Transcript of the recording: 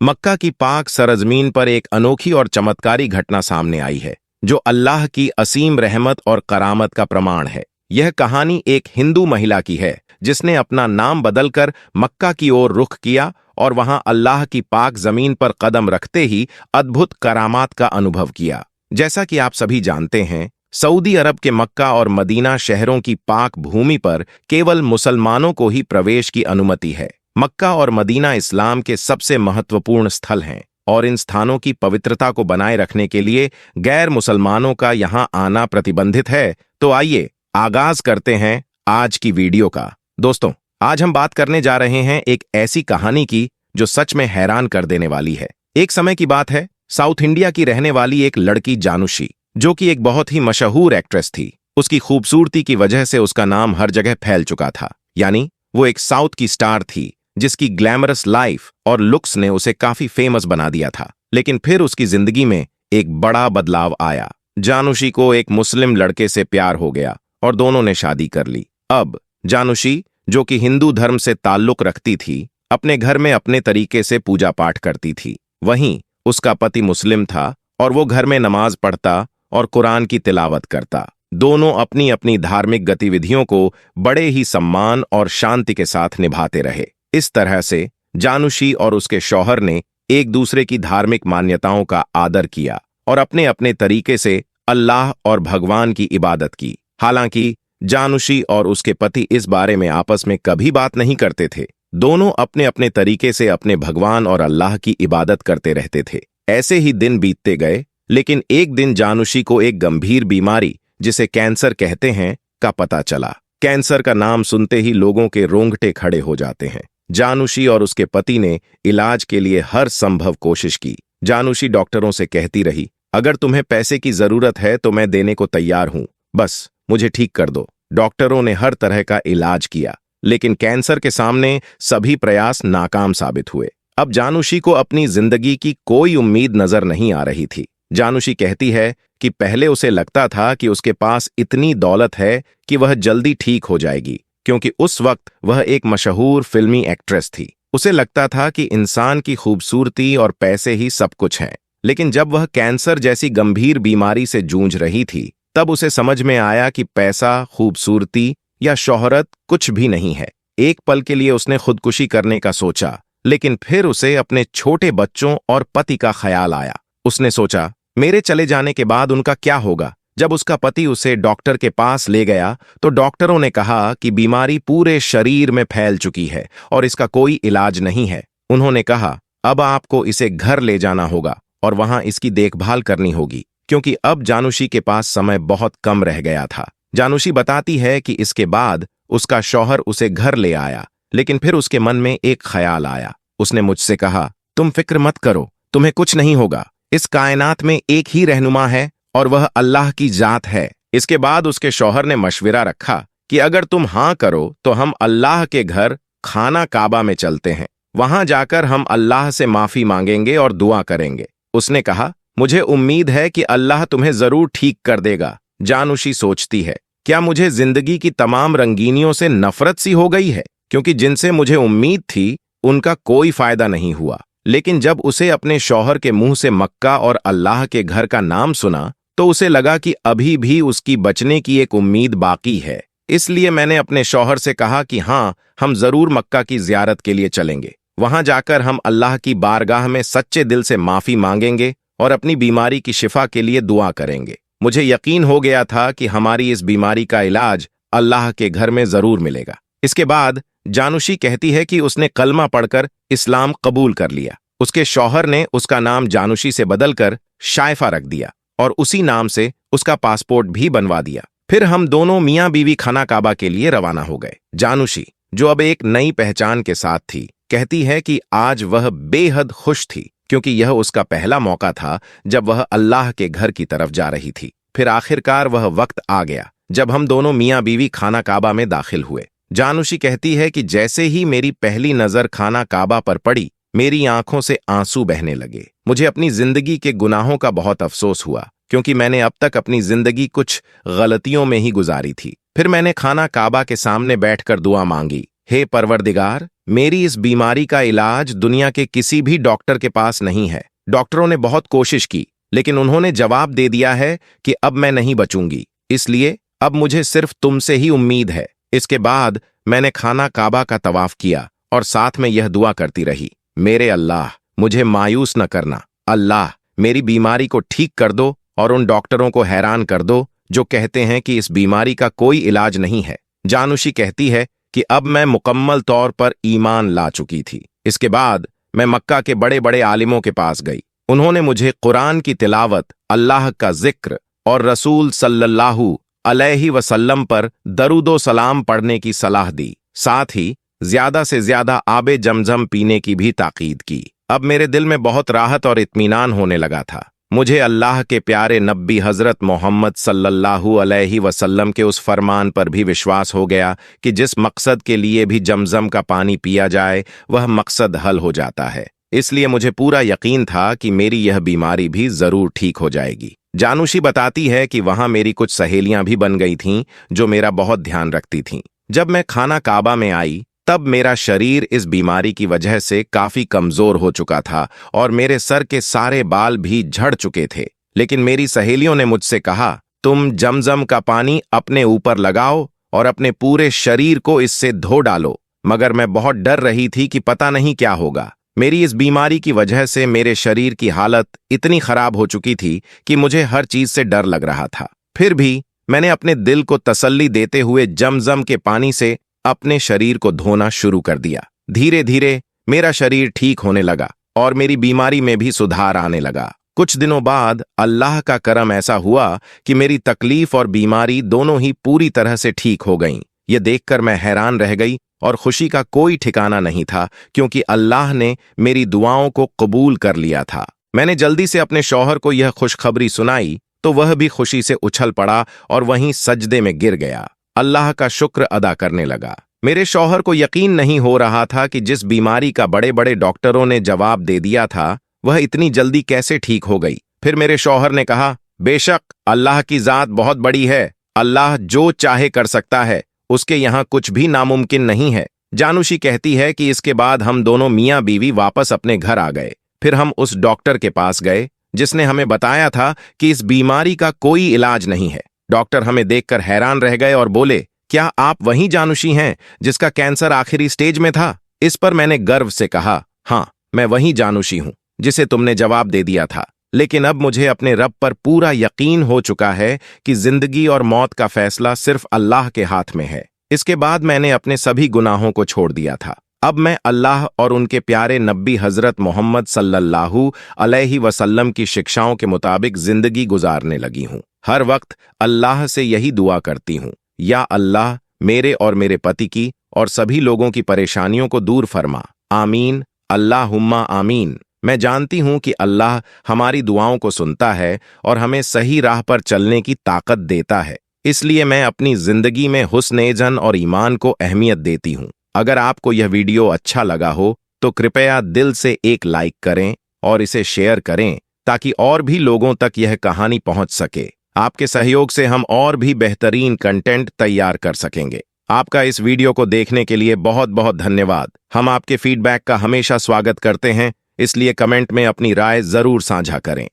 मक्का की पाक सरजमीन पर एक अनोखी और चमत्कारी घटना सामने आई है, जो अल्लाह की असीम रहमत और करामत का प्रमाण है। यह कहानी एक हिंदू महिला की है, जिसने अपना नाम बदलकर मक्का की ओर रुख किया और वहां अल्लाह की पाक जमीन पर कदम रखते ही अद्भुत करामात का अनुभव किया। जैसा कि आप सभी जानते हैं, सऊदी अरब के मक्का और मदीना शहरों की पाक भूमि पर केवल मुसलमानों को ही प्रवेश की अनुमति है। मक्का और मदीना इस्लाम के सबसे महत्वपूर्ण स्थल हैं और इन स्थानों की पवित्रता को बनाए रखने के लिए गैर मुसलमानों का यहां आना प्रतिबंधित है। तो आइए आगाज करते हैं आज की वीडियो का। दोस्तों, आज हम बात करने जा रहे हैं एक ऐसी कहानी की जो सच में हैरान कर देने वाली है। एक समय की बात है, साउथ इंडिया की रहने वाली एक लड़की जानूशी, जो कि एक बहुत ही मशहूर एक्ट्रेस थी। उसकी खूबसूरती की वजह से उसका नाम हर जगह फैल चुका था। यानी वो एक साउथ की स्टार थी, जिसकी ग्लैमरस लाइफ और लुक्स ने उसे काफी फेमस बना दिया था। लेकिन फिर उसकी जिंदगी में एक बड़ा बदलाव आया। जानूशी को एक मुस्लिम लड़के से प्यार हो गया और दोनों ने शादी कर ली। अब जानूशी, जो कि हिंदू धर्म से ताल्लुक रखती थी, अपने घर में अपने तरीके से पूजा पाठ करती थी। वहीं उसका पति मुस्लिम था और वो घर में नमाज पढ़ता और कुरान की तिलावत करता। दोनों अपनी अपनी धार्मिक गतिविधियों को बड़े ही सम्मान और शांति के साथ निभाते रहे। इस तरह से जानूशी और उसके शौहर ने एक दूसरे की धार्मिक मान्यताओं का आदर किया और अपने अपने तरीके से अल्लाह और भगवान की इबादत की। हालांकि जानूशी और उसके पति इस बारे में आपस में कभी बात नहीं करते थे। दोनों अपने अपने तरीके से अपने भगवान और अल्लाह की इबादत करते रहते थे। ऐसे ही दिन बीतते गए, लेकिन एक दिन जानूशी को एक गंभीर बीमारी, जिसे कैंसर कहते हैं, का पता चला। कैंसर का नाम सुनते ही लोगों के रोंगटे खड़े हो जाते हैं। जानूशी और उसके पति ने इलाज के लिए हर संभव कोशिश की। जानूशी डॉक्टरों से कहती रही, अगर तुम्हें पैसे की जरूरत है तो मैं देने को तैयार हूं, बस मुझे ठीक कर दो। डॉक्टरों ने हर तरह का इलाज किया, लेकिन कैंसर के सामने सभी प्रयास नाकाम साबित हुए। अब जानूशी को अपनी जिंदगी की कोई उम्मीद नजर नहीं आ रही थी। जानूशी कहती है कि पहले उसे लगता था कि उसके पास इतनी दौलत है कि वह जल्दी ठीक हो जाएगी, क्योंकि उस वक्त वह एक मशहूर फिल्मी एक्ट्रेस थी। उसे लगता था कि इंसान की खूबसूरती और पैसे ही सब कुछ हैं। लेकिन जब वह कैंसर जैसी गंभीर बीमारी से जूझ रही थी, तब उसे समझ में आया कि पैसा, खूबसूरती या शोहरत कुछ भी नहीं है। एक पल के लिए उसने खुदकुशी करने का सोचा, लेकिन फिर उसे अपने छोटे बच्चों और पति का ख्याल आया। उसने सोचा, मेरे चले जाने के बाद उनका क्या होगा। जब उसका पति उसे डॉक्टर के पास ले गया तो डॉक्टरों ने कहा कि बीमारी पूरे शरीर में फैल चुकी है और इसका कोई इलाज नहीं है। उन्होंने कहा, अब आपको इसे घर ले जाना होगा और वहां इसकी देखभाल करनी होगी, क्योंकि अब जानूशी के पास समय बहुत कम रह गया था। जानूशी बताती है कि इसके बाद उसका शौहर उसे घर ले आया, लेकिन फिर उसके मन में एक ख्याल आया। उसने मुझसे कहा, तुम फिक्र मत करो, तुम्हें कुछ नहीं होगा। इस कायनात में एक ही रहनुमा है और वह अल्लाह की जात है। इसके बाद उसके शौहर ने मशविरा रखा कि अगर तुम हां करो तो हम अल्लाह के घर खाना काबा में चलते हैं। वहां जाकर हम अल्लाह से माफी मांगेंगे और दुआ करेंगे। उसने कहा, मुझे उम्मीद है कि अल्लाह तुम्हें जरूर ठीक कर देगा। जानूशी सोचती है, क्या मुझे जिंदगी की तमाम रंगीनियों से नफरत सी हो गई है, क्योंकि जिनसे मुझे उम्मीद थी उनका कोई फायदा नहीं हुआ। लेकिन जब उसे अपने शौहर के मुंह से मक्का और अल्लाह के घर का नाम सुना तो उसे लगा कि अभी भी उसकी बचने की एक उम्मीद बाकी है। इसलिए मैंने अपने शौहर से कहा कि हाँ, हम जरूर मक्का की जियारत के लिए चलेंगे। वहां जाकर हम अल्लाह की बारगाह में सच्चे दिल से माफी मांगेंगे और अपनी बीमारी की शिफा के लिए दुआ करेंगे। मुझे यकीन हो गया था कि हमारी इस बीमारी का इलाज अल्लाह के घर में जरूर मिलेगा। इसके बाद जानूशी कहती है कि उसने कलमा पढ़कर इस्लाम कबूल कर लिया। उसके शौहर ने उसका नाम जानूशी से बदलकर शाइफा रख दिया और उसी नाम से उसका पासपोर्ट भी बनवा दिया। फिर हम दोनों मियां बीवी खाना काबा के लिए रवाना हो गए। जानूशी, जो अब एक नई पहचान के साथ थी, कहती है कि आज वह बेहद खुश थी, क्योंकि यह उसका पहला मौका था जब वह अल्लाह के घर की तरफ जा रही थी। फिर आखिरकार वह वक्त आ गया जब हम दोनों मियां बीवी खाना काबा में दाखिल हुए। जानूशी कहती है कि जैसे ही मेरी पहली नजर खाना काबा पर पड़ी, मेरी आंखों से आंसू बहने लगे। मुझे अपनी जिंदगी के गुनाहों का बहुत अफसोस हुआ, क्योंकि मैंने अब तक अपनी जिंदगी कुछ गलतियों में ही गुजारी थी। फिर मैंने खाना काबा के सामने बैठकर दुआ मांगी, हे परवरदिगार, मेरी इस बीमारी का इलाज दुनिया के किसी भी डॉक्टर के पास नहीं है। डॉक्टरों ने बहुत कोशिश की, लेकिन उन्होंने जवाब दे दिया है कि अब मैं नहीं बचूंगी, इसलिए अब मुझे सिर्फ तुमसे ही उम्मीद है। इसके बाद मैंने खाना काबा का तवाफ किया और साथ में यह दुआ करती रही, मेरे अल्लाह, मुझे मायूस न करना। अल्लाह, मेरी बीमारी को ठीक कर दो और उन डॉक्टरों को हैरान कर दो जो कहते हैं कि इस बीमारी का कोई इलाज नहीं है। जानूशी कहती है कि अब मैं मुकम्मल तौर पर ईमान ला चुकी थी। इसके बाद मैं मक्का के बड़े बड़े आलिमों के पास गई। उन्होंने मुझे कुरान की तिलावत, अल्लाह का जिक्र और रसूल सल्लल्लाहु अलैहि वसल्लम पर दरूदो सलाम पढ़ने की सलाह दी। साथ ही ज्यादा से ज्यादा आबे जमजम पीने की भी ताकीद की। अब मेरे दिल में बहुत राहत और इत्मीनान होने लगा था। मुझे अल्लाह के प्यारे नब्बी हजरत मोहम्मद सल्लल्लाहु अलैहि वसल्लम के उस फरमान पर भी विश्वास हो गया कि जिस मकसद के लिए भी जमजम का पानी पिया जाए वह मकसद हल हो जाता है। इसलिए मुझे पूरा यकीन था कि मेरी यह बीमारी भी जरूर ठीक हो जाएगी। जानूशी बताती है कि वहां मेरी कुछ सहेलियां भी बन गई थीं जो मेरा बहुत ध्यान रखती थीं। जब मैं खाना काबा में आई तब मेरा शरीर इस बीमारी की वजह से काफी कमजोर हो चुका था और मेरे सर के सारे बाल भी झड़ चुके थे। लेकिन मेरी सहेलियों ने मुझसे कहा, तुम जमजम का पानी अपने ऊपर लगाओ और अपने पूरे शरीर को इससे धो डालो। मगर मैं बहुत डर रही थी कि पता नहीं क्या होगा। मेरी इस बीमारी की वजह से मेरे शरीर की हालत इतनी खराब हो चुकी थी कि मुझे हर चीज से डर लग रहा था। फिर भी मैंने अपने दिल को तसल्ली देते हुए जमजम के पानी से अपने शरीर को धोना शुरू कर दिया। धीरे धीरे मेरा शरीर ठीक होने लगा और मेरी बीमारी में भी सुधार आने लगा। कुछ दिनों बाद अल्लाह का करम ऐसा हुआ कि मेरी तकलीफ और बीमारी दोनों ही पूरी तरह से ठीक हो गईं। ये देखकर मैं हैरान रह गई और खुशी का कोई ठिकाना नहीं था, क्योंकि अल्लाह ने मेरी दुआओं को कबूल कर लिया था। मैंने जल्दी से अपने शौहर को यह खुशखबरी सुनाई तो वह भी खुशी से उछल पड़ा और वहीं सजदे में गिर गया। अल्लाह का शुक्र अदा करने लगा। मेरे शौहर को यकीन नहीं हो रहा था कि जिस बीमारी का बड़े बड़े डॉक्टरों ने जवाब दे दिया था वह इतनी जल्दी कैसे ठीक हो गई। फिर मेरे शौहर ने कहा, बेशक अल्लाह की जात बहुत बड़ी है, अल्लाह जो चाहे कर सकता है, उसके यहाँ कुछ भी नामुमकिन नहीं है। जानूशी कहती है कि इसके बाद हम दोनों मियाँ बीवी वापस अपने घर आ गए। फिर हम उस डॉक्टर के पास गए जिसने हमें बताया था कि इस बीमारी का कोई इलाज नहीं है। डॉक्टर हमें देखकर हैरान रह गए और बोले, क्या आप वही जानूशी हैं जिसका कैंसर आखिरी स्टेज में था? इस पर मैंने गर्व से कहा, हाँ, मैं वही जानूशी हूं जिसे तुमने जवाब दे दिया था। लेकिन अब मुझे अपने रब पर पूरा यकीन हो चुका है कि जिंदगी और मौत का फैसला सिर्फ अल्लाह के हाथ में है। इसके बाद मैंने अपने सभी गुनाहों को छोड़ दिया था। अब मैं अल्लाह और उनके प्यारे नब्बी हजरत मोहम्मद सल्लल्लाहु अलैहि वसल्लम की शिक्षाओं के मुताबिक जिंदगी गुजारने लगी हूँ। हर वक्त अल्लाह से यही दुआ करती हूँ, या अल्लाह, मेरे और मेरे पति की और सभी लोगों की परेशानियों को दूर फरमा। आमीन, अल्लाहुम्मा आमीन। मैं जानती हूं कि अल्लाह हमारी दुआओं को सुनता है और हमें सही राह पर चलने की ताकत देता है। इसलिए मैं अपनी जिंदगी में हुस्न-ए-जन और ईमान को अहमियत देती हूं। अगर आपको यह वीडियो अच्छा लगा हो तो कृपया दिल से एक लाइक करें और इसे शेयर करें ताकि और भी लोगों तक यह कहानी पहुंच सके। आपके सहयोग से हम और भी बेहतरीन कंटेंट तैयार कर सकेंगे। आपका इस वीडियो को देखने के लिए बहुत बहुत धन्यवाद। हम आपके फीडबैक का हमेशा स्वागत करते हैं, इसलिए कमेंट में अपनी राय जरूर साझा करें।